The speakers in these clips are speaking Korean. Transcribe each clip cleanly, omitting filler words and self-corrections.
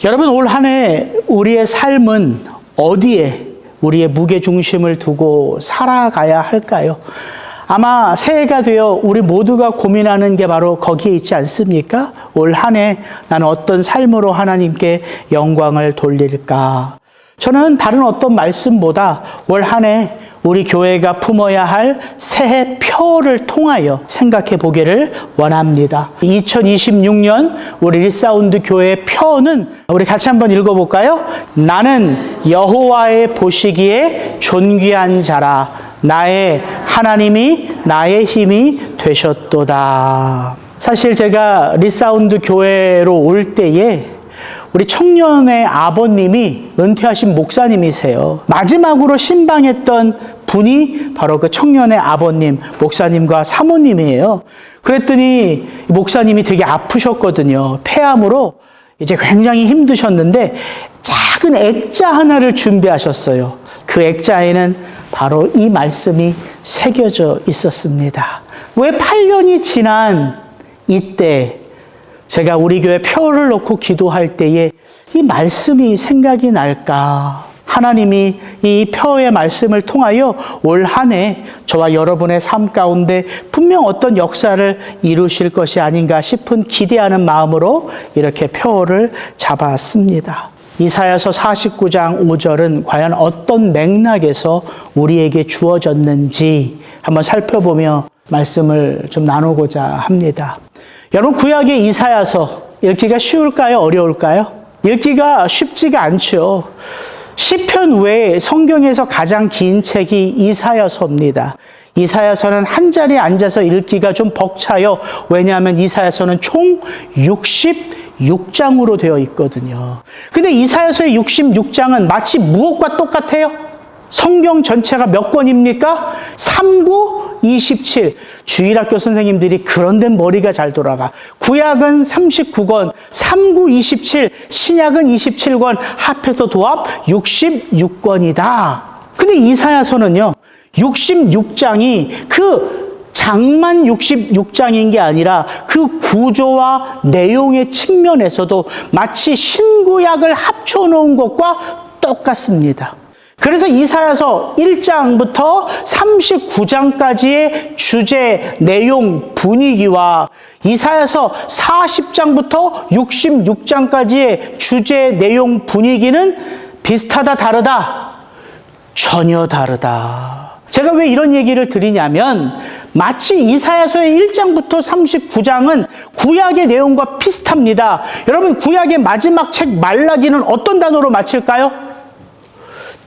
여러분, 올 한 해 우리의 삶은 어디에 우리의 무게중심을 두고 살아가야 할까요? 아마 새해가 되어 우리 모두가 고민하는 게 바로 거기에 있지 않습니까? 올 한 해 나는 어떤 삶으로 하나님께 영광을 돌릴까? 저는 다른 어떤 말씀보다 올 한 해 우리 교회가 품어야 할 새해 표를 통하여 생각해 보기를 원합니다. 2026년 우리 리사운드 교회의 표는 우리 같이 한번 읽어볼까요? 나는 여호와의 보시기에 존귀한 자라. 나의 하나님이 나의 힘이 되셨도다. 사실 제가 리사운드 교회로 올 때에 우리 청년의 아버님이 은퇴하신 목사님이세요. 마지막으로 신방했던 분이 바로 그 청년의 아버님, 목사님과 사모님이에요. 그랬더니 목사님이 되게 아프셨거든요. 폐암으로 이제 굉장히 힘드셨는데 작은 액자 하나를 준비하셨어요. 그 액자에는 바로 이 말씀이 새겨져 있었습니다. 왜 8년이 지난 이때 제가 우리 교회 표를 놓고 기도할 때에 이 말씀이 생각이 날까? 하나님이 이 표의 말씀을 통하여 올 한 해 저와 여러분의 삶 가운데 분명 어떤 역사를 이루실 것이 아닌가 싶은 기대하는 마음으로 이렇게 표를 잡았습니다. 이사야서 49장 5절은 과연 어떤 맥락에서 우리에게 주어졌는지 한번 살펴보며 말씀을 좀 나누고자 합니다. 여러분, 구약의 이사야서 읽기가 쉬울까요? 어려울까요? 읽기가 쉽지가 않죠. 시편 외에 성경에서 가장 긴 책이 이사야서입니다. 이사야서는 한 자리에 앉아서 읽기가 좀 벅차요. 왜냐하면 이사야서는 총 66장으로 되어 있거든요. 근데 이사야서의 66장은 마치 무엇과 똑같아요? 성경 전체가 몇 권입니까? 3, 9, 27. 주일학교 선생님들이 그런 데는 머리가 잘 돌아가. 구약은 39권, 3, 9, 27, 신약은 27권, 합해서 도합 66권이다. 근데 이사야서는요, 66장이 그 장만 66장인 게 아니라 그 구조와 내용의 측면에서도 마치 신구약을 합쳐놓은 것과 똑같습니다. 그래서 이사야서 1장부터 39장까지의 주제, 내용, 분위기와 이사야서 40장부터 66장까지의 주제, 내용, 분위기는 비슷하다, 다르다? 전혀 다르다. 제가 왜 이런 얘기를 드리냐면 마치 이사야서의 1장부터 39장은 구약의 내용과 비슷합니다. 여러분, 구약의 마지막 책 말라기는 어떤 단어로 마칠까요?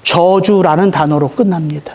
저주라는 단어로 끝납니다.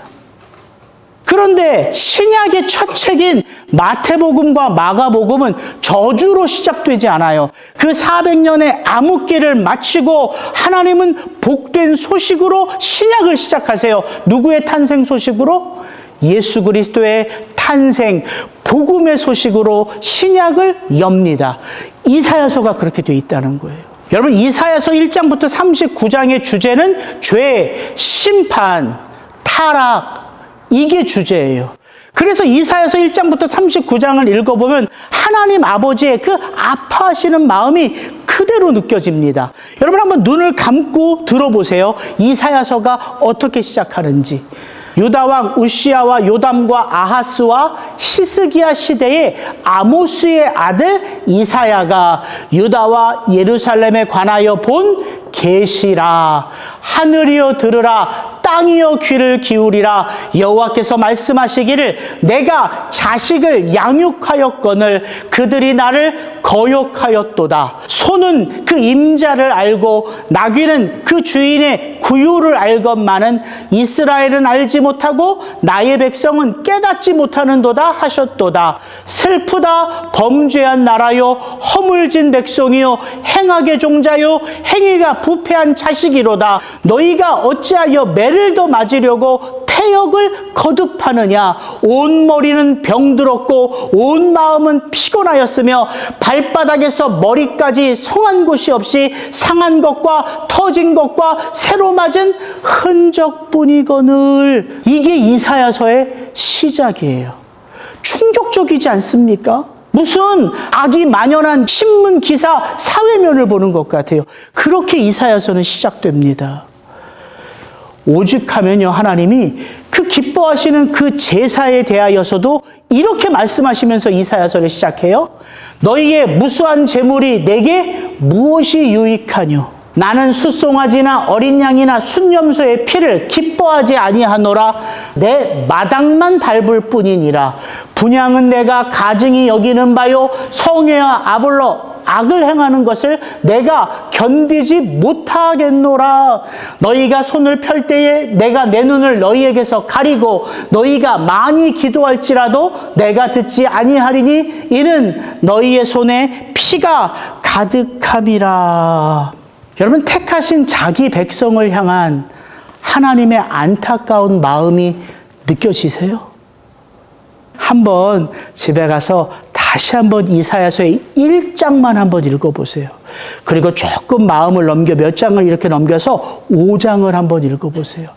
그런데 신약의 첫 책인 마태복음과 마가복음은 저주로 시작되지 않아요. 그 400년의 암흑기를 마치고 하나님은 복된 소식으로 신약을 시작하세요. 누구의 탄생 소식으로? 예수 그리스도의 탄생, 복음의 소식으로 신약을 엽니다. 이사야서가 그렇게 돼 있다는 거예요. 여러분, 이사야서 1장부터 39장의 주제는 죄, 심판, 타락, 이게 주제예요. 그래서 이사야서 1장부터 39장을 읽어보면 하나님 아버지의 그 아파하시는 마음이 그대로 느껴집니다. 여러분, 한번 눈을 감고 들어보세요. 이사야서가 어떻게 시작하는지. 유다왕 우시야와 요담과 아하스와 히스기야 시대에 아모스의 아들 이사야가 유다와 예루살렘에 관하여 본 계시라. 하늘이여 들으라, 땅이여 귀를 기울이라. 여호와께서 말씀하시기를 내가 자식을 양육하였거늘 그들이 나를 거역하였도다. 소는 그 임자를 알고 나귀는 그 주인의 구유를 알건만은 이스라엘은 알지 못하고 나의 백성은 깨닫지 못하는도다 하셨도다. 슬프다, 범죄한 나라요, 허물진 백성이요, 행악의 종자요, 행위가 부패한 자식이로다. 너희가 어찌하여 매를 더 맞으려고 패역을 거듭하느냐. 온 머리는 병들었고 온 마음은 피곤하였으며 발바닥에서 머리까지 성한 곳이 없이 상한 것과 터진 것과 새로 맞은 흔적뿐이거늘. 이게 이사야서의 시작이에요. 충격적이지 않습니까? 무슨 악이 만연한 신문 기사 사회면을 보는 것 같아요. 그렇게 이사야서는 시작됩니다. 오죽하면요, 하나님이 그 기뻐하시는 그 제사에 대하여서도 이렇게 말씀하시면서 이사야서를 시작해요. 너희의 무수한 재물이 내게 무엇이 유익하뇨? 나는 숫송아지나 어린 양이나 순염소의 피를 기뻐하지 아니하노라. 내 마당만 밟을 뿐이니라. 분향은 내가 가증히 여기는 바요, 성회와 아볼러 악을 행하는 것을 내가 견디지 못하겠노라. 너희가 손을 펼 때에 내가 내 눈을 너희에게서 가리고 너희가 많이 기도할지라도 내가 듣지 아니하리니 이는 너희의 손에 피가 가득함이라. 여러분, 택하신 자기 백성을 향한 하나님의 안타까운 마음이 느껴지세요? 한번 집에 가서 다시 한번 이사야서의 1장만 한번 읽어보세요. 그리고 조금 마음을 넘겨 몇 장을 이렇게 넘겨서 5장을 한번 읽어보세요.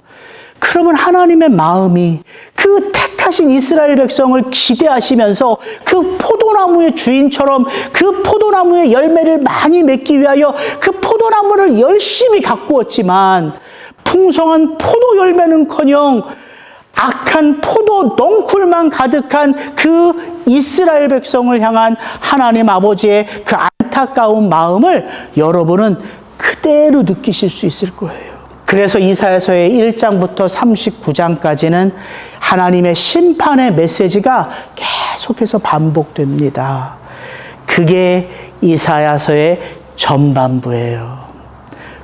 그러면 하나님의 마음이 그 택하신 이스라엘 백성을 기대하시면서 그 포도나무의 주인처럼 그 포도나무의 열매를 많이 맺기 위하여 그 포도나무를 열심히 가꾸었지만 풍성한 포도 열매는커녕 악한 포도 넝쿨만 가득한 그 이스라엘 백성을 향한 하나님 아버지의 그 안타까운 마음을 여러분은 그대로 느끼실 수 있을 거예요. 그래서 이사야서의 1장부터 39장까지는 하나님의 심판의 메시지가 계속해서 반복됩니다. 그게 이사야서의 전반부예요.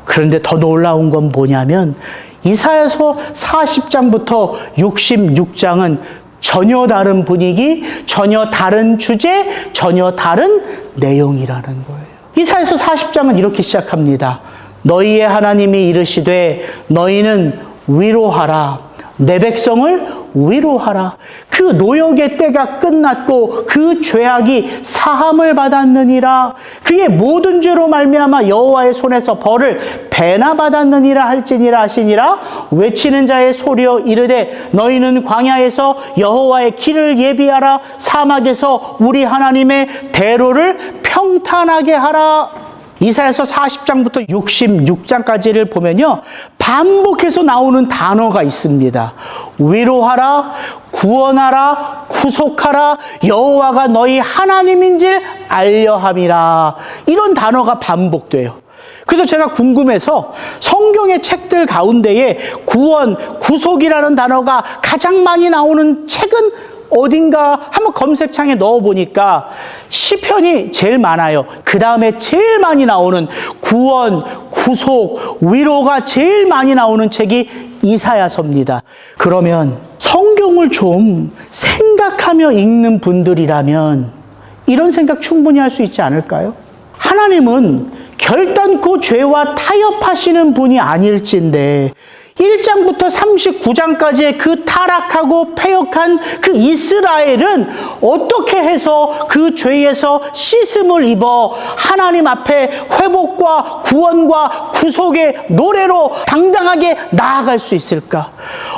그런데 더 놀라운 건 뭐냐면 이사야서 40장부터 66장은 전혀 다른 분위기, 전혀 다른 주제, 전혀 다른 내용이라는 거예요. 이사야서 40장은 이렇게 시작합니다. 너희의 하나님이 이르시되 너희는 위로하라. 내 백성을 위로하라. 그 노역의 때가 끝났고 그 죄악이 사함을 받았느니라. 그의 모든 죄로 말미암아 여호와의 손에서 벌을 배나 받았느니라 할지니라 하시니라. 외치는 자의 소리여 이르되 너희는 광야에서 여호와의 길을 예비하라. 사막에서 우리 하나님의 대로를 평탄하게 하라. 이사야서 40장부터 66장까지를 보면요, 반복해서 나오는 단어가 있습니다. 위로하라, 구원하라, 구속하라, 여호와가 너희 하나님인 줄 알려함이라. 이런 단어가 반복돼요. 그래서 제가 궁금해서 성경의 책들 가운데에 구원, 구속이라는 단어가 가장 많이 나오는 책은 어딘가 한번 검색창에 넣어보니까 시편이 제일 많아요. 그 다음에 제일 많이 나오는 구원, 구속, 위로가 제일 많이 나오는 책이 이사야서입니다. 그러면 성경을 좀 생각하며 읽는 분들이라면 이런 생각 충분히 할 수 있지 않을까요? 하나님은 결단코 죄와 타협하시는 분이 아닐진데 1장부터 39장까지의 그 타락하고 패역한 그 이스라엘은 어떻게 해서 그 죄에서 씻음을 입어 하나님 앞에 회복과 구원과 구속의 노래로 당당하게 나아갈 수 있을까?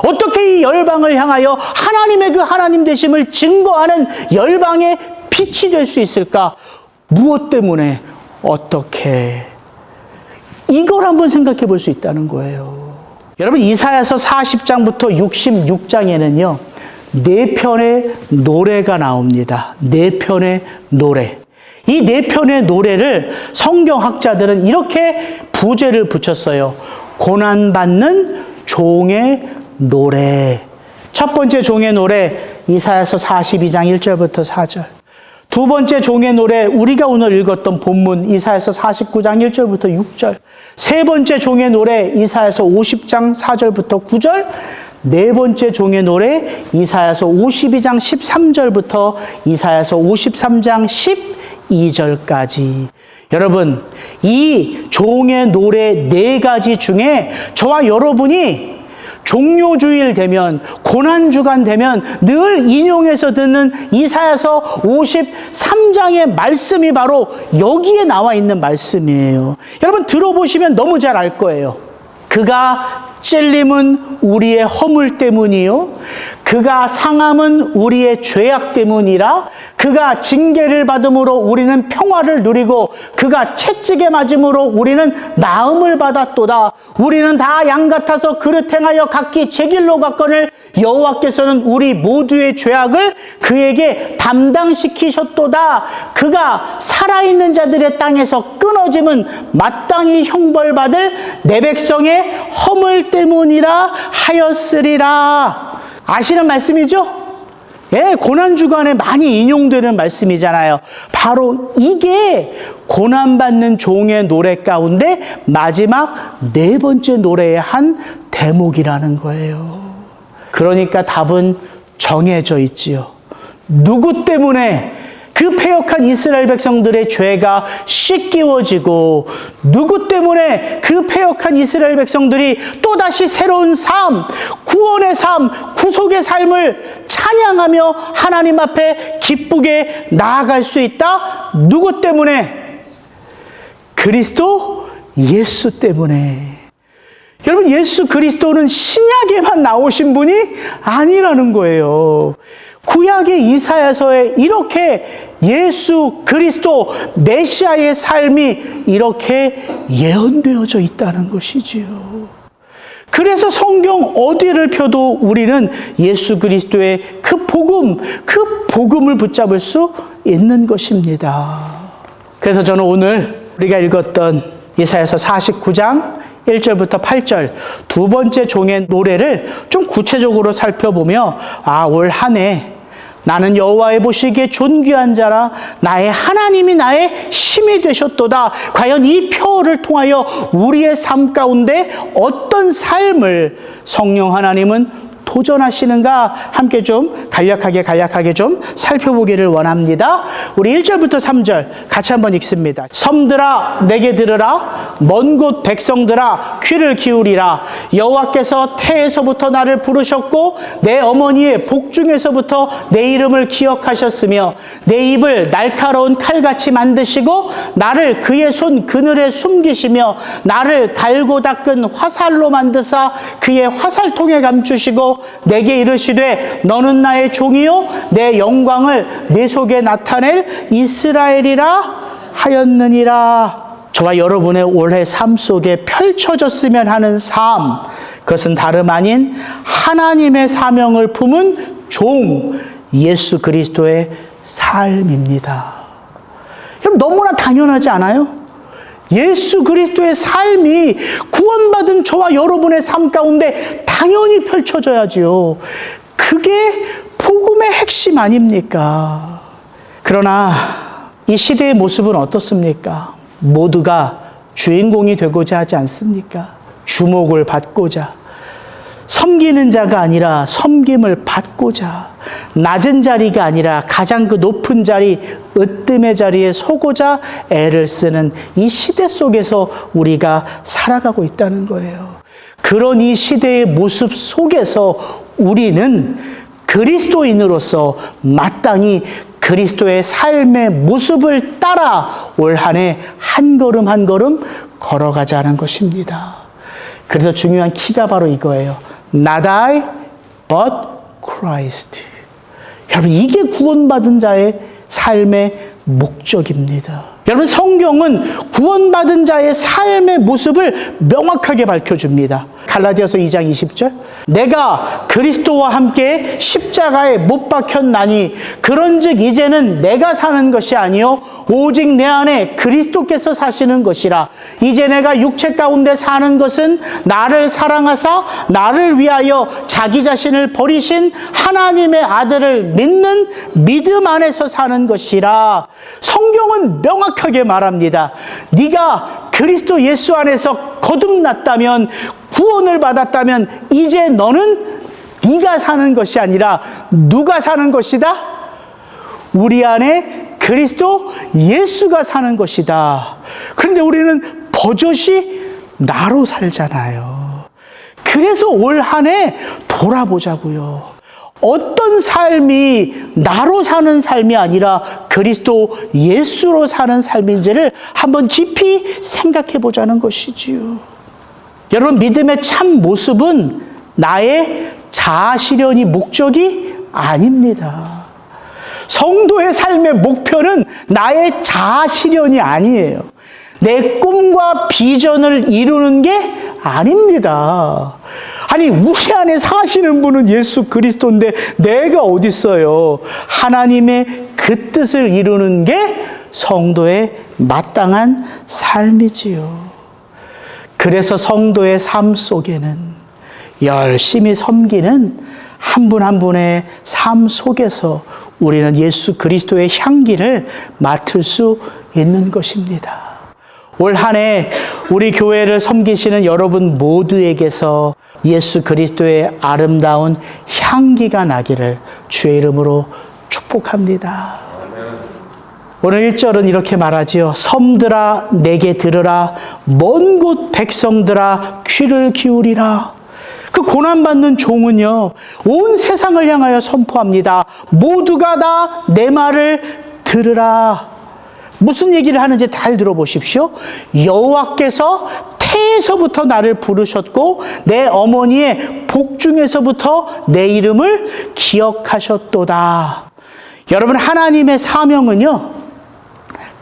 어떻게 이 열방을 향하여 하나님의 그 하나님 되심을 증거하는 열방의 빛이 될 수 있을까? 무엇 때문에? 어떻게? 이걸 한번 생각해 볼 수 있다는 거예요. 여러분, 이사야서 40장부터 66장에는요, 4편의 노래가 나옵니다. 4편의 노래. 이 4편의 노래를 성경학자들은 이렇게 부제를 붙였어요. 고난받는 종의 노래. 첫 번째 종의 노래, 이사야서 42장 1절부터 4절. 두 번째 종의 노래, 우리가 오늘 읽었던 본문 이사야서 49장 1절부터 6절. 세 번째 종의 노래, 이사야서 50장 4절부터 9절. 네 번째 종의 노래, 이사야서 52장 13절부터 이사야서 53장 12절까지. 여러분, 이 종의 노래 4가지 중에 저와 여러분이 종료주일 되면, 고난주간 되면 늘 인용해서 듣는 이사야서 53장의 말씀이 바로 여기에 나와 있는 말씀이에요. 여러분, 들어보시면 너무 잘 알 거예요. 그가 찔림은 우리의 허물 때문이요, 그가 상함은 우리의 죄악 때문이라 그가 징계를 받음으로 우리는 평화를 누리고 그가 채찍에 맞음으로 우리는 나음을 받았도다. 우리는 다 양 같아서 그릇 행하여 각기 제 길로 갔거늘 여호와께서는 우리 모두의 죄악을 그에게 담당시키셨도다. 그가 살아있는 자들의 땅에서 끊어짐은 마땅히 형벌받을 내 백성의 허물 때문이라 하였으리라. 아시는 말씀이죠? 예, 고난주간에 많이 인용되는 말씀이잖아요. 바로 이게 고난받는 종의 노래 가운데 마지막 네 번째 노래의 한 대목이라는 거예요. 그러니까 답은 정해져 있지요. 누구 때문에 그 패역한 이스라엘 백성들의 죄가 씻기워지고 누구 때문에 그 패역한 이스라엘 백성들이 또다시 새로운 삶, 구원의 삶, 구속의 삶을 찬양하며 하나님 앞에 기쁘게 나아갈 수 있다? 누구 때문에? 그리스도 예수 때문에. 여러분, 예수 그리스도는 신약에만 나오신 분이 아니라는 거예요. 구약의 이사야서에 이렇게 예수 그리스도 메시아의 삶이 이렇게 예언되어져 있다는 것이지요. 그래서 성경 어디를 펴도 우리는 예수 그리스도의 그 복음을 붙잡을 수 있는 것입니다. 그래서 저는 오늘 우리가 읽었던 이사야서 49장 1절부터 8절 두 번째 종의 노래를 좀 구체적으로 살펴보며 올 한 해 나는 여호와의 보시기에 존귀한 자라 나의 하나님이 나의 힘이 되셨도다. 과연 이 표를 통하여 우리의 삶 가운데 어떤 삶을 성령 하나님은 도전하시는가 함께 좀 간략하게 좀 살펴보기를 원합니다. 우리 1절부터 3절 같이 한번 읽습니다. 섬들아 내게 들으라. 먼 곳 백성들아 귀를 기울이라. 여호와께서 태에서부터 나를 부르셨고 내 어머니의 복중에서부터 내 이름을 기억하셨으며 내 입을 날카로운 칼같이 만드시고 나를 그의 손 그늘에 숨기시며 나를 갈고 닦은 화살로 만드사 그의 화살통에 감추시고 내게 이르시되 너는 나의 종이요 내 영광을 내 속에 나타낼 이스라엘이라 하였느니라. 저와 여러분의 올해 삶 속에 펼쳐졌으면 하는 삶, 그것은 다름 아닌 하나님의 사명을 품은 종 예수 그리스도의 삶입니다. 여러분, 너무나 당연하지 않아요? 예수 그리스도의 삶이 구원받은 저와 여러분의 삶 가운데 당연히 펼쳐져야지요. 그게 복음의 핵심 아닙니까? 그러나 이 시대의 모습은 어떻습니까? 모두가 주인공이 되고자 하지 않습니까? 주목을 받고자, 섬기는 자가 아니라 섬김을 받고자, 낮은 자리가 아니라 가장 그 높은 자리, 으뜸의 자리에 서고자 애를 쓰는 이 시대 속에서 우리가 살아가고 있다는 거예요. 그런 이 시대의 모습 속에서 우리는 그리스도인으로서 마땅히 그리스도의 삶의 모습을 따라 올 한 해 한 걸음 한 걸음 걸어가자는 것입니다. 그래서 중요한 키가 바로 이거예요. Not I, but Christ. 여러분, 이게 구원받은 자의 삶의 목적입니다. 여러분, 성경은 구원받은 자의 삶의 모습을 명확하게 밝혀줍니다. 갈라디아서 2장 20절. 내가 그리스도와 함께 십자가에 못 박혔나니 그런즉 이제는 내가 사는 것이 아니요 오직 내 안에 그리스도께서 사시는 것이라. 이제 내가 육체 가운데 사는 것은 나를 사랑하사 나를 위하여 자기 자신을 버리신 하나님의 아들을 믿는 믿음 안에서 사는 것이라. 성경은 명확하게 말합니다. 네가 그리스도 예수 안에서 거듭났다면, 구원을 받았다면 이제 너는 네가 사는 것이 아니라 누가 사는 것이다? 우리 안에 그리스도 예수가 사는 것이다. 그런데 우리는 버젓이 나로 살잖아요. 그래서 올 한 해 돌아보자고요. 어떤 삶이 나로 사는 삶이 아니라 그리스도 예수로 사는 삶인지를 한번 깊이 생각해 보자는 것이지요. 여러분, 믿음의 참 모습은 나의 자아 실현이 목적이 아닙니다. 성도의 삶의 목표는 나의 자아 실현이 아니에요. 내 꿈과 비전을 이루는 게 아닙니다. 아니, 우리 안에 사시는 분은 예수 그리스도인데 내가 어디 있어요? 하나님의 그 뜻을 이루는 게 성도의 마땅한 삶이지요. 그래서 성도의 삶 속에는 열심히 섬기는 한 분 한 분의 삶 속에서 우리는 예수 그리스도의 향기를 맡을 수 있는 것입니다. 올 한 해 우리 교회를 섬기시는 여러분 모두에게서 예수 그리스도의 아름다운 향기가 나기를 주의 이름으로 축복합니다. 오늘 1절은 이렇게 말하지요. 섬들아 내게 들으라, 먼 곳 백성들아 귀를 기울이라. 그 고난받는 종은요, 온 세상을 향하여 선포합니다. 모두가 다 내 말을 들으라. 무슨 얘기를 하는지 잘 들어보십시오. 여호와께서 태에서부터 나를 부르셨고 내 어머니의 복중에서부터 내 이름을 기억하셨도다. 여러분, 하나님의 사명은요,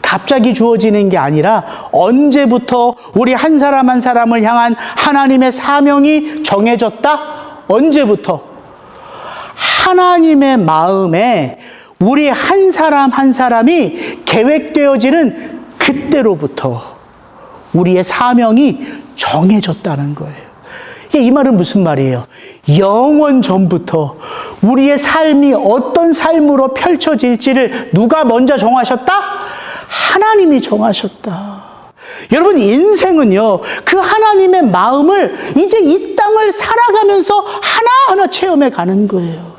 갑자기 주어지는 게 아니라 언제부터 우리 한 사람 한 사람을 향한 하나님의 사명이 정해졌다? 언제부터? 하나님의 마음에 우리 한 사람 한 사람이 계획되어지는 그때로부터 우리의 사명이 정해졌다는 거예요. 이 말은 무슨 말이에요? 영원 전부터 우리의 삶이 어떤 삶으로 펼쳐질지를 누가 먼저 정하셨다? 하나님이 정하셨다. 여러분, 인생은요, 그 하나님의 마음을 이제 이 땅을 살아가면서 하나하나 체험해 가는 거예요.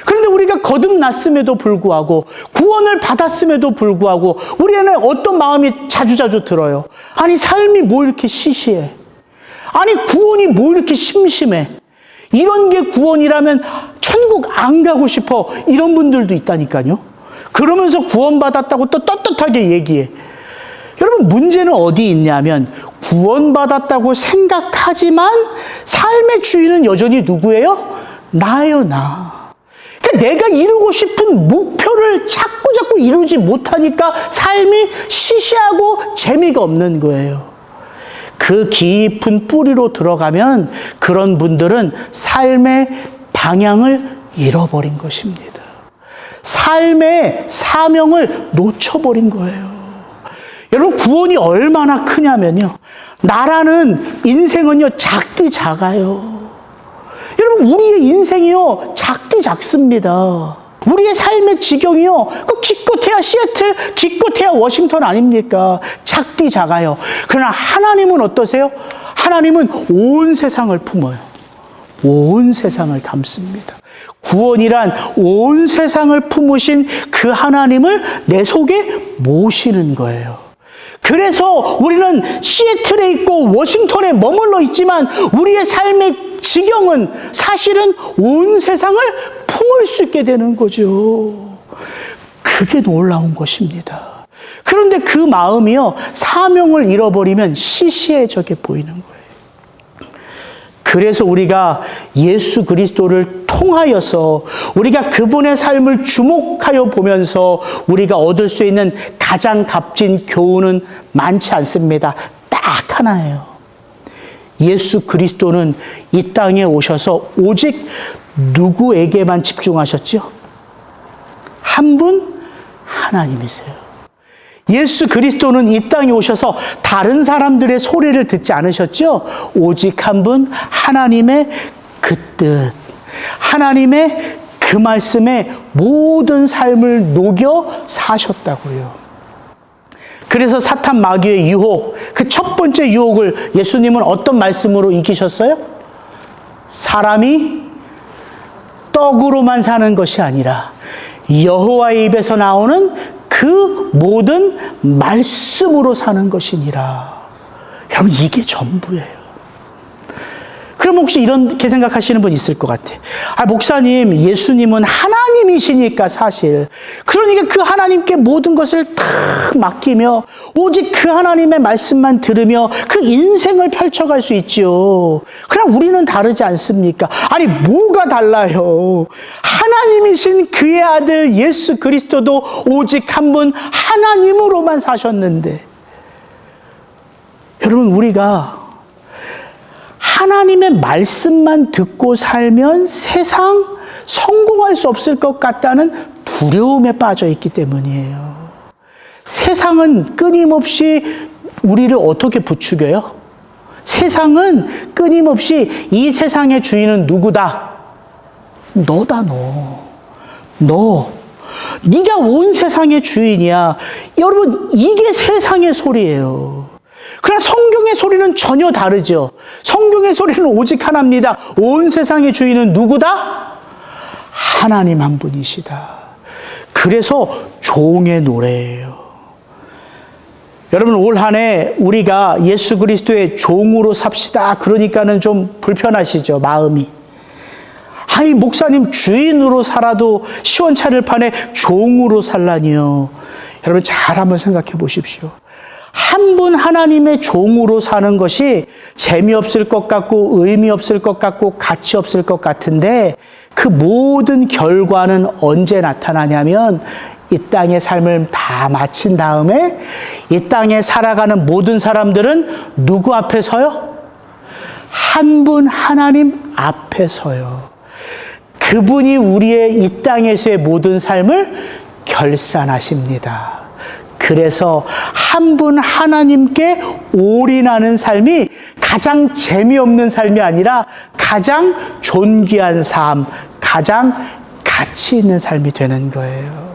그런데 우리가 거듭났음에도 불구하고, 구원을 받았음에도 불구하고, 우리는 어떤 마음이 자주자주 들어요. 아니, 삶이 뭐 이렇게 시시해? 아니, 구원이 뭐 이렇게 심심해? 이런 게 구원이라면 천국 안 가고 싶어. 이런 분들도 있다니까요. 그러면서 구원받았다고 또 떳떳하게 얘기해. 여러분, 문제는 어디 있냐면 구원받았다고 생각하지만 삶의 주인은 여전히 누구예요? 나예요, 나. 그러니까 내가 이루고 싶은 목표를 자꾸 이루지 못하니까 삶이 시시하고 재미가 없는 거예요. 그 깊은 뿌리로 들어가면 그런 분들은 삶의 방향을 잃어버린 것입니다. 삶의 사명을 놓쳐버린 거예요. 여러분, 구원이 얼마나 크냐면요, 나라는 인생은요 작디 작아요. 여러분, 우리의 인생이요 작디 작습니다. 우리의 삶의 지경이요, 그 기껏해야 시애틀, 기껏해야 워싱턴 아닙니까? 작디 작아요. 그러나 하나님은 어떠세요? 하나님은 온 세상을 품어요. 온 세상을 담습니다. 구원이란 온 세상을 품으신 그 하나님을 내 속에 모시는 거예요. 그래서 우리는 시애틀에 있고 워싱턴에 머물러 있지만 우리의 삶의 지경은 사실은 온 세상을 품을 수 있게 되는 거죠. 그게 놀라운 것입니다. 그런데 그 마음이요, 사명을 잃어버리면 시시해져 보이는 거예요. 그래서 우리가 예수 그리스도를 통하여서 우리가 그분의 삶을 주목하여 보면서 우리가 얻을 수 있는 가장 값진 교훈은 많지 않습니다. 딱 하나예요. 예수 그리스도는 이 땅에 오셔서 오직 누구에게만 집중하셨죠? 한 분, 하나님이세요. 예수 그리스도는 이 땅에 오셔서 다른 사람들의 소리를 듣지 않으셨죠? 오직 한 분, 하나님의 그 뜻, 하나님의 그 말씀에 모든 삶을 녹여 사셨다고요. 그래서 사탄 마귀의 유혹, 그 첫 번째 유혹을 예수님은 어떤 말씀으로 이기셨어요? 사람이 떡으로만 사는 것이 아니라 여호와의 입에서 나오는 그 모든 말씀으로 사는 것이니라. 여러분, 이게 전부예요. 그럼 혹시 이렇게 생각하시는 분 있을 것 같아요. 목사님, 예수님은 하나님 하나님이시니까 사실. 그러니까 그 하나님께 모든 것을 다 맡기며 오직 그 하나님의 말씀만 들으며 그 인생을 펼쳐갈 수 있죠. 그러나 우리는 다르지 않습니까? 아니 뭐가 달라요? 하나님이신 그의 아들 예수 그리스도도 오직 한 분 하나님으로만 사셨는데, 여러분 우리가 하나님의 말씀만 듣고 살면 세상 성공할 수 없을 것 같다는 두려움에 빠져 있기 때문이에요. 세상은 끊임없이 우리를 어떻게 부추겨요? 세상은 끊임없이 이 세상의 주인은 누구다? 너다, 너. 네가 온 세상의 주인이야. 여러분, 이게 세상의 소리예요. 그러나 성경의 소리는 전혀 다르죠. 성경의 소리는 오직 하나입니다. 온 세상의 주인은 누구다? 하나님 한 분이시다. 그래서 종의 노래예요. 여러분 올 한 해 우리가 예수 그리스도의 종으로 삽시다. 그러니까는 좀 불편하시죠, 마음이. 아이 목사님 주인으로 살아도 시원찮을 판에 종으로 살라니요. 여러분 잘 한번 생각해 보십시오. 한 분 하나님의 종으로 사는 것이 재미없을 것 같고 의미 없을 것 같고 가치 없을 것 같은데 그 모든 결과는 언제 나타나냐면 이 땅의 삶을 다 마친 다음에 이 땅에 살아가는 모든 사람들은 누구 앞에 서요? 한 분 하나님 앞에 서요. 그분이 우리의 이 땅에서의 모든 삶을 결산하십니다. 그래서 한 분 하나님께 올인하는 삶이 가장 재미없는 삶이 아니라 가장 존귀한 삶, 가장 가치 있는 삶이 되는 거예요.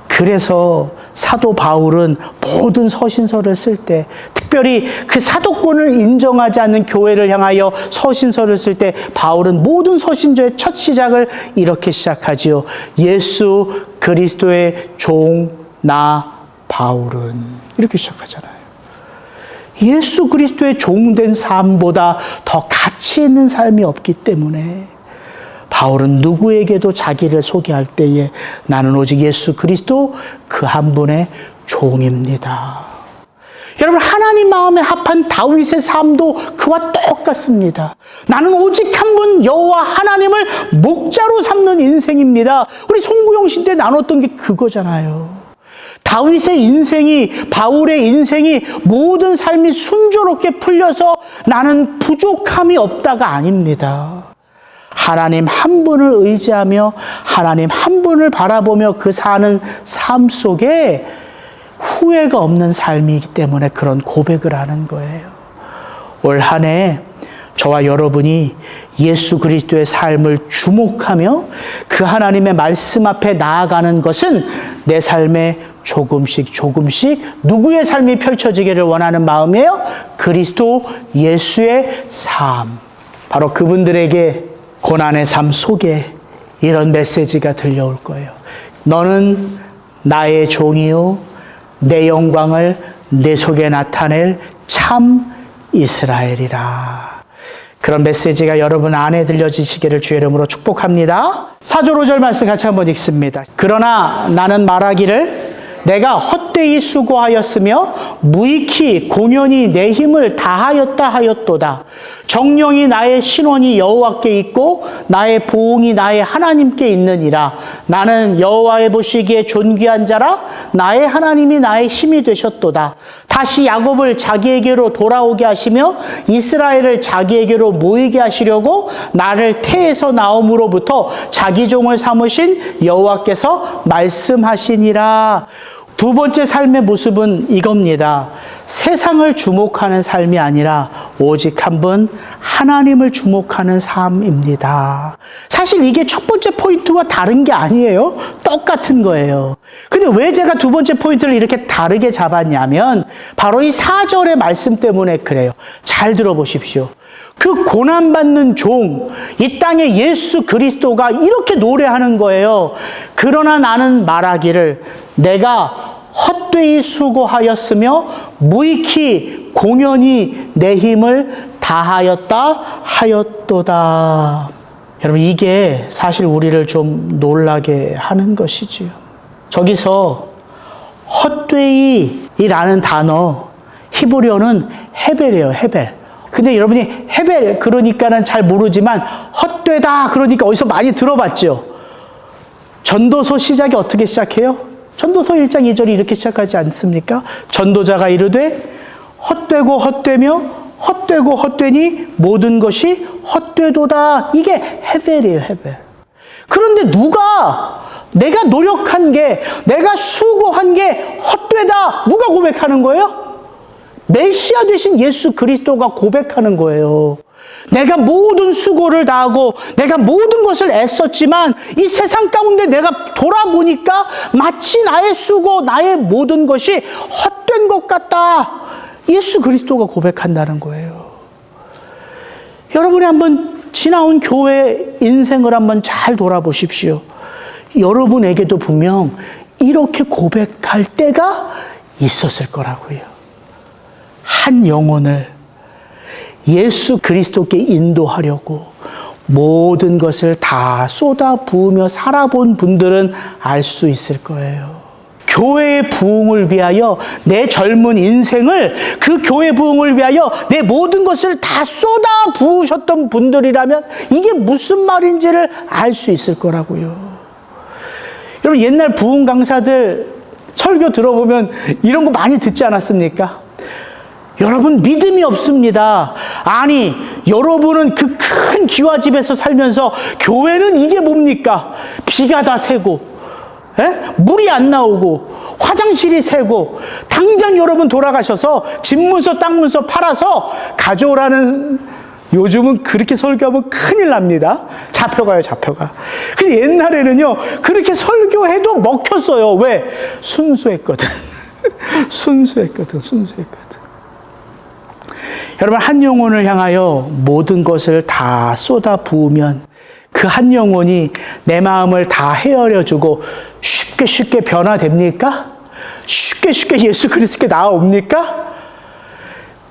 그래서 사도 바울은 모든 서신서를 쓸 때, 특별히 그 사도권을 인정하지 않는 교회를 향하여 서신서를 쓸 때 바울은 모든 서신서의 첫 시작을 이렇게 시작하지요. 예수 그리스도의 종 나 바울은, 이렇게 시작하잖아요. 예수 그리스도의 종된 삶보다 더 가치 있는 삶이 없기 때문에 바울은 누구에게도 자기를 소개할 때에 나는 오직 예수 그리스도 그 한 분의 종입니다. 여러분 하나님 마음에 합한 다윗의 삶도 그와 똑같습니다. 나는 오직 한 분 여호와 하나님을 목자로 삼는 인생입니다. 우리 송구영 시 때 나눴던 게 그거잖아요. 다윗의 인생이, 바울의 인생이 모든 삶이 순조롭게 풀려서 나는 부족함이 없다가 아닙니다. 하나님 한 분을 의지하며 하나님 한 분을 바라보며 그 사는 삶 속에 후회가 없는 삶이기 때문에 그런 고백을 하는 거예요. 올 한 해 저와 여러분이 예수 그리스도의 삶을 주목하며 그 하나님의 말씀 앞에 나아가는 것은 내 삶에 조금씩 누구의 삶이 펼쳐지기를 원하는 마음이에요? 그리스도 예수의 삶. 바로 그분들에게 고난의 삶 속에 이런 메시지가 들려올 거예요. 너는 나의 종이요 내 영광을 내 속에 나타낼 참 이스라엘이라. 그런 메시지가 여러분 안에 들려지시기를 주의 이름으로 축복합니다. 4절 5절 말씀 같이 한번 읽습니다. 그러나 나는 말하기를 내가 헛되이 수고하였으며 무익히 공연히 내 힘을 다하였다 하였도다. 정령이 나의 신원이 여호와께 있고 나의 보응이 나의 하나님께 있느니라. 나는 여호와의 보시기에 존귀한 자라. 나의 하나님이 나의 힘이 되셨도다. 다시 야곱을 자기에게로 돌아오게 하시며 이스라엘을 자기에게로 모이게 하시려고 나를 태에서 나옴으로부터 자기 종을 삼으신 여호와께서 말씀하시니라. 두 번째 삶의 모습은 이겁니다. 세상을 주목하는 삶이 아니라 오직 한 분 하나님을 주목하는 삶입니다. 사실 이게 첫 번째 포인트와 다른 게 아니에요. 똑같은 거예요. 근데 왜 제가 두 번째 포인트를 이렇게 다르게 잡았냐면 바로 이 4절의 말씀 때문에 그래요. 잘 들어보십시오. 그 고난받는 종, 이 땅에 예수 그리스도가 이렇게 노래하는 거예요. 그러나 나는 말하기를 내가 헛되이 수고하였으며 무익히 공연히 내 힘을 다하였다 하였도다. 여러분, 이게 사실 우리를 좀 놀라게 하는 것이지요. 저기서 헛되이라는 단어, 히브리어는 헤벨이에요, 헤벨. 근데 여러분이 헤벨 그러니까는 잘 모르지만 헛되다 그러니까 어디서 많이 들어봤죠. 전도서 시작이 어떻게 시작해요? 전도서 1장 2절이 이렇게 시작하지 않습니까? 전도자가 이르되 헛되고 헛되며 헛되고 헛되니 모든 것이 헛되도다. 이게 헤벨이에요, 헤벨. 그런데 누가 내가 노력한 게, 내가 수고한 게 헛되다, 누가 고백하는 거예요? 메시아 되신 예수 그리스도가 고백하는 거예요. 내가 모든 수고를 다하고 내가 모든 것을 애썼지만 이 세상 가운데 내가 돌아보니까 마치 나의 수고, 나의 모든 것이 헛된 것 같다. 예수 그리스도가 고백한다는 거예요. 여러분이 한번 지나온 교회 인생을 한번 잘 돌아보십시오. 여러분에게도 분명 이렇게 고백할 때가 있었을 거라고요. 한 영혼을 예수 그리스도께 인도하려고 모든 것을 다 쏟아 부으며 살아본 분들은 알 수 있을 거예요. 교회의 부흥을 위하여 내 젊은 인생을, 그 교회 부흥을 위하여 내 모든 것을 다 쏟아 부으셨던 분들이라면 이게 무슨 말인지를 알 수 있을 거라고요. 여러분, 옛날 부흥 강사들 설교 들어보면 이런 거 많이 듣지 않았습니까? 여러분, 믿음이 없습니다. 아니, 여러분은 그 큰 기와집에서 살면서 교회는 이게 뭡니까? 비가 다 새고, 물이 안 나오고, 화장실이 새고, 당장 여러분 돌아가셔서 집문서, 땅문서 팔아서 가져오라는, 요즘은 그렇게 설교하면 큰일 납니다. 잡혀가요, 잡혀가. 근데 옛날에는요, 그렇게 설교해도 먹혔어요. 왜? 순수했거든. 순수했거든. 여러분, 한 영혼을 향하여 모든 것을 다 쏟아 부으면 그 한 영혼이 내 마음을 다 헤아려주고 쉽게 변화됩니까? 쉽게 예수 그리스도께 나아옵니까?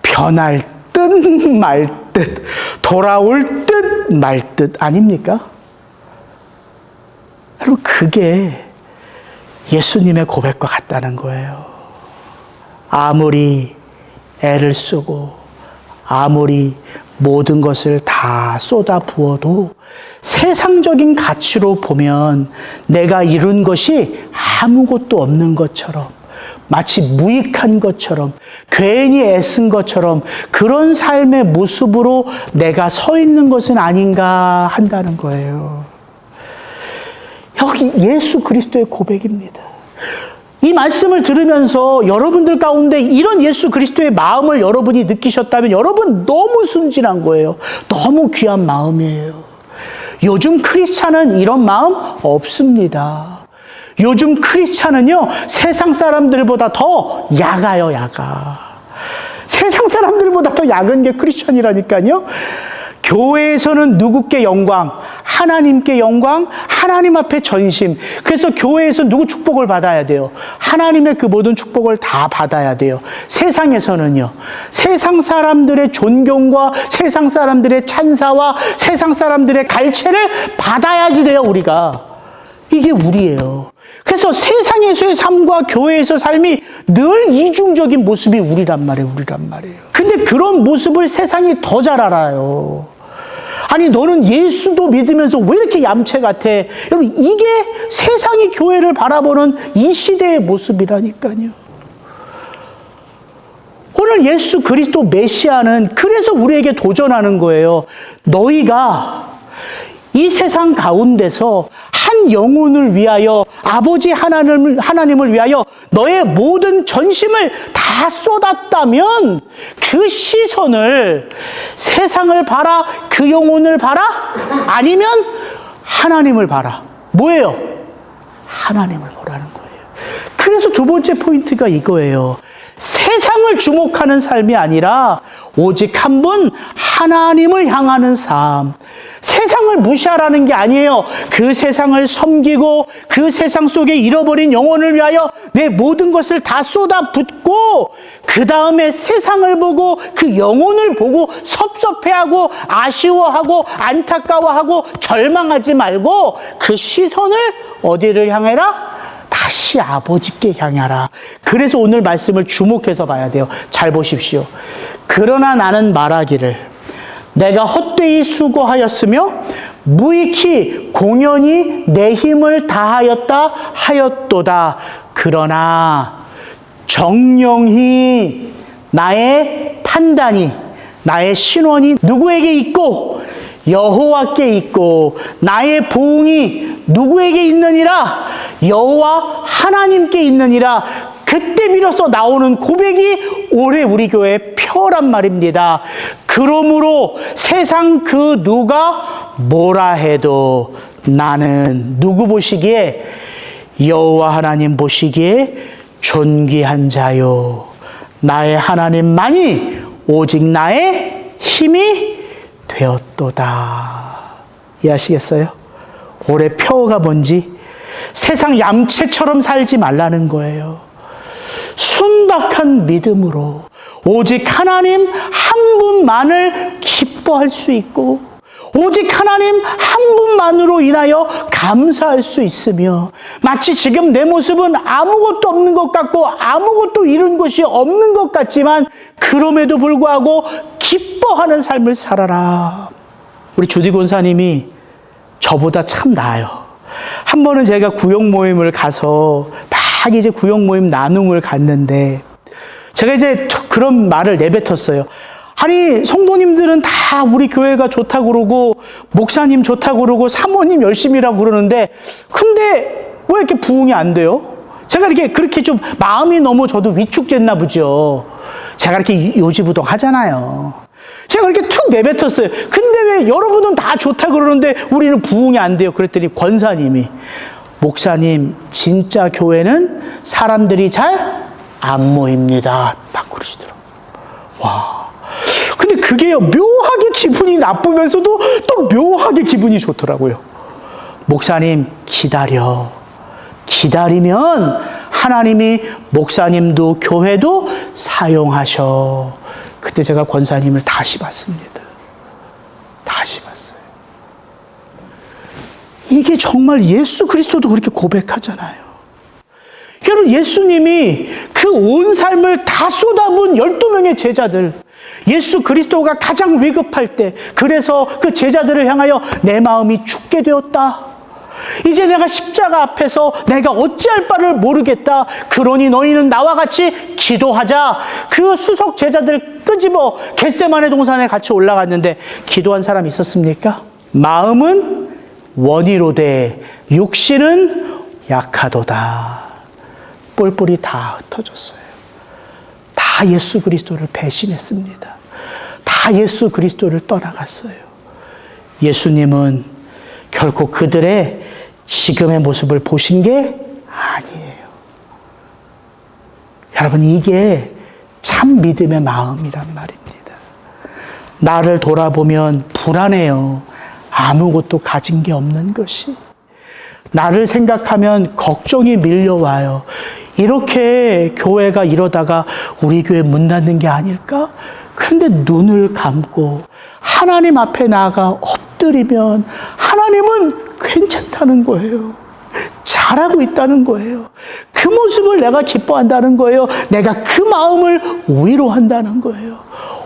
변할 듯 말 듯, 돌아올 듯 말 듯 아닙니까? 여러분, 그게 예수님의 고백과 같다는 거예요. 아무리 애를 쓰고 아무리 모든 것을 다 쏟아 부어도 세상적인 가치로 보면 내가 이룬 것이 아무것도 없는 것처럼, 마치 무익한 것처럼, 괜히 애쓴 것처럼 그런 삶의 모습으로 내가 서 있는 것은 아닌가 한다는 거예요. 여기 예수 그리스도의 고백입니다. 이 말씀을 들으면서 여러분들 가운데 이런 예수 그리스도의 마음을 여러분이 느끼셨다면 여러분 너무 순진한 거예요. 너무 귀한 마음이에요. 요즘 크리스찬은 이런 마음 없습니다. 요즘 크리스찬은요, 세상 사람들보다 더 야가요, 야가. 세상 사람들보다 더 야근 게 크리스찬이라니까요. 교회에서는 누구께 영광? 하나님께 영광, 하나님 앞에 전심. 그래서 교회에서 누구 축복을 받아야 돼요? 하나님의 그 모든 축복을 다 받아야 돼요. 세상에서는요, 세상 사람들의 존경과 세상 사람들의 찬사와 세상 사람들의 갈채를 받아야지 돼요, 우리가. 이게 우리예요. 그래서 세상에서의 삶과 교회에서 삶이 늘 이중적인 모습이 우리란 말이에요. 근데 그런 모습을 세상이 더 잘 알아요. 아니, 너는 예수도 믿으면서 왜 이렇게 얌체 같아? 여러분, 이게 세상이 교회를 바라보는 이 시대의 모습이라니까요. 오늘 예수 그리스도 메시아는 그래서 우리에게 도전하는 거예요. 너희가 이 세상 가운데서 한 영혼을 위하여, 아버지 하나님을 위하여 너의 모든 전심을 다 쏟았다면 그 시선을 세상을 봐라, 그 영혼을 봐라, 아니면 하나님을 봐라. 뭐예요? 하나님을 보라는 거예요. 그래서 두 번째 포인트가 이거예요. 세상을 주목하는 삶이 아니라 오직 한 분 하나님을 향하는 삶. 세상을 무시하라는 게 아니에요. 그 세상을 섬기고 그 세상 속에 잃어버린 영혼을 위하여 내 모든 것을 다 쏟아붓고 그 다음에 세상을 보고 그 영혼을 보고 섭섭해하고 아쉬워하고 안타까워하고 절망하지 말고 그 시선을 어디를 향해라? 다시 아버지께 향하라. 그래서 오늘 말씀을 주목해서 봐야 돼요. 잘 보십시오. 그러나 나는 말하기를 내가 헛되이 수고하였으며 무익히 공연히 내 힘을 다하였다 하였도다. 그러나 정령히 나의 판단이 나의 신원이 누구에게 있고 여호와께 있고 나의 보응이 누구에게 있느니라? 여호와 하나님께 있느니라. 그때 비로소 나오는 고백이 올해 우리 교회의 표란 말입니다. 그러므로 세상 그 누가 뭐라 해도 나는 누구 보시기에? 여호와 하나님 보시기에 존귀한 자요. 나의 하나님만이 오직 나의 힘이 되었도다. 이해하시겠어요? 올해 표가 뭔지? 세상 얌체처럼 살지 말라는 거예요. 순박한 믿음으로 오직 하나님 한 분만을 기뻐할 수 있고 오직 하나님 한 분만으로 인하여 감사할 수 있으며 마치 지금 내 모습은 아무것도 없는 것 같고 아무것도 이룬 것이 없는 것 같지만 그럼에도 불구하고 기뻐하는 삶을 살아라. 우리 주디 권사님이 저보다 참 나아요. 한 번은 제가 구역 모임을 가서 막 이제 구역 모임 나눔을 갔는데 제가 이제 그런 말을 내뱉었어요. 아니 성도님들은 다 우리 교회가 좋다고 그러고 목사님 좋다고 그러고 사모님 열심히라고 그러는데 근데 왜 이렇게 부응이 안 돼요? 제가 이렇게 그렇게 좀 마음이 너무 저도 위축됐나 보죠. 제가 이렇게 요지부동 하잖아요. 제가 이렇게 툭 내뱉었어요. 근데 왜 여러분은 다 좋다고 그러는데 우리는 부응이 안 돼요? 그랬더니 권사님이 목사님 진짜 교회는 사람들이 잘 안 모입니다. 딱 그러시더라고요. 와. 근데 그게요 묘하게 기분이 나쁘면서도 또 묘하게 기분이 좋더라고요. 목사님 기다리면 하나님이 목사님도 교회도 사용하셔. 그때 제가 권사님을 다시 봤습니다. 다시 봤어요. 이게 정말 예수 그리스도도 그렇게 고백하잖아요. 여러분 예수님이 그 온 삶을 다 쏟아부은 12명의 제자들 예수 그리스도가 가장 위급할 때 그래서 그 제자들을 향하여 내 마음이 죽게 되었다. 이제 내가 십자가 앞에서 내가 어찌할 바를 모르겠다. 그러니 너희는 나와 같이 기도하자. 그 수석 제자들 끄집어 겟세마네 동산에 같이 올라갔는데 기도한 사람 있었습니까? 마음은 원이로되 육신은 약하도다. 뿔뿔이 다 흩어졌어요. 다 예수 그리스도를 배신했습니다. 다 예수 그리스도를 떠나갔어요. 예수님은 결코 그들의 지금의 모습을 보신 게 아니에요. 여러분 이게 참 믿음의 마음이란 말입니다. 나를 돌아보면 불안해요. 아무것도 가진 게 없는 것이. 나를 생각하면 걱정이 밀려와요. 이렇게 교회가 이러다가 우리 교회 문 닫는 게 아닐까? 그런데 눈을 감고 하나님 앞에 나아가 엎드리면 하나님은 괜찮다는 거예요. 잘하고 있다는 거예요. 그 모습을 내가 기뻐한다는 거예요. 내가 그 마음을 위로한다는 거예요.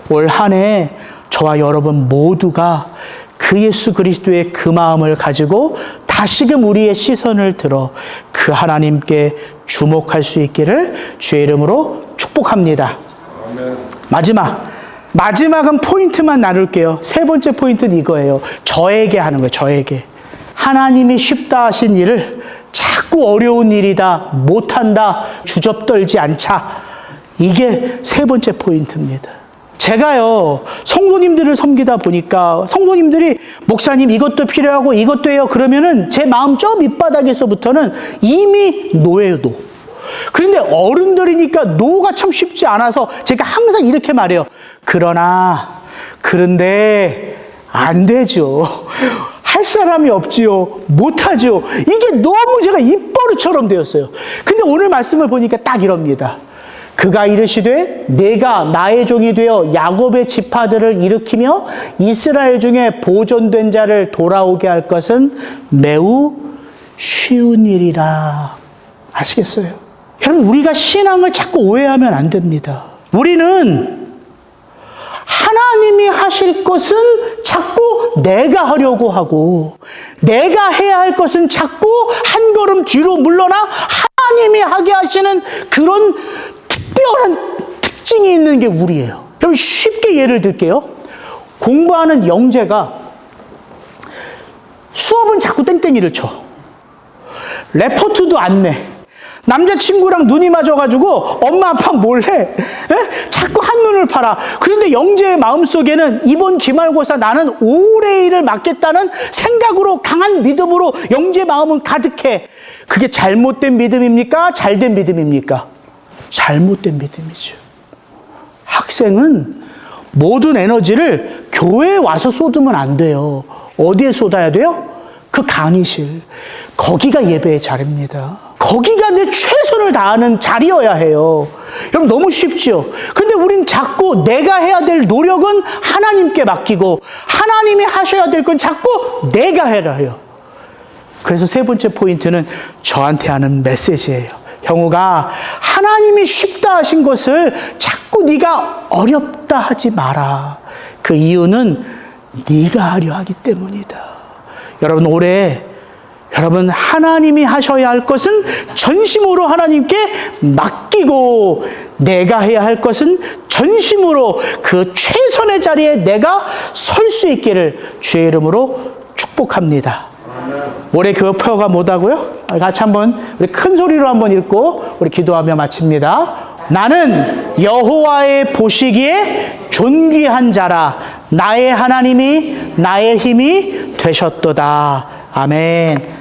올 한 해 저와 여러분 모두가 그 예수 그리스도의 그 마음을 가지고 다시금 우리의 시선을 들어 그 하나님께 주목할 수 있기를 주의 이름으로 축복합니다. 아멘. 마지막은 포인트만 나눌게요. 세 번째 포인트는 이거예요. 저에게 하는 거예요. 저에게. 하나님이 쉽다 하신 일을 자꾸 어려운 일이다, 못한다, 주접떨지 않자. 이게 세 번째 포인트입니다. 제가요, 성도님들을 섬기다 보니까 성도님들이 목사님 이것도 필요하고 이것도 해요. 그러면은 제 마음 저 밑바닥에서부터는 이미 노예요, 노. 그런데 어른들이니까 노가 참 쉽지 않아서 제가 항상 이렇게 말해요. 그런데 안 되죠. 할 사람이 없지요. 못하죠. 이게 너무 제가 입버릇처럼 되었어요. 근데 오늘 말씀을 보니까 딱 이럽니다. 그가 이르시되 내가 나의 종이 되어 야곱의 지파들을 일으키며 이스라엘 중에 보존된 자를 돌아오게 할 것은 매우 쉬운 일이라. 아시겠어요? 여러분, 우리가 신앙을 자꾸 오해하면 안 됩니다. 우리는 하나님이 하실 것은 자꾸 내가 하려고 하고, 내가 해야 할 것은 자꾸 한 걸음 뒤로 물러나 하나님이 하게 하시는 그런 특별한 특징이 있는 게 우리예요. 여러분, 쉽게 예를 들게요. 공부하는 영재가 수업은 자꾸 땡땡이를 쳐. 레포트도 안 내. 남자친구랑 눈이 맞아가지고 엄마 아빠 몰래 자꾸 한눈을 팔아. 그런데 영재의 마음속에는 이번 기말고사 나는 5분의 1을 맞겠다는 생각으로, 강한 믿음으로 영재의 마음은 가득해. 그게 잘못된 믿음입니까? 잘된 믿음입니까? 잘못된 믿음이죠. 학생은 모든 에너지를 교회에 와서 쏟으면 안 돼요. 어디에 쏟아야 돼요? 그 강의실. 거기가 예배의 자리입니다. 거기가 내 최선을 다하는 자리여야 해요. 여러분, 너무 쉽죠? 근데 우린 자꾸 내가 해야 될 노력은 하나님께 맡기고 하나님이 하셔야 될 건 자꾸 내가 해라 해요. 그래서 세 번째 포인트는 저한테 하는 메시지예요. 형우가 하나님이 쉽다 하신 것을 자꾸 네가 어렵다 하지 마라. 그 이유는 네가 하려 하기 때문이다. 여러분, 올해 여러분, 하나님이 하셔야 할 것은 전심으로 하나님께 맡기고, 내가 해야 할 것은 전심으로 그 최선의 자리에 내가 설 수 있기를 주의 이름으로 축복합니다. 올해 그 표가 뭐다고요? 같이 한번 우리 큰 소리로 한번 읽고 우리 기도하며 마칩니다. 나는 여호와의 보시기에 존귀한 자라. 나의 하나님이 나의 힘이 되셨도다. 아멘.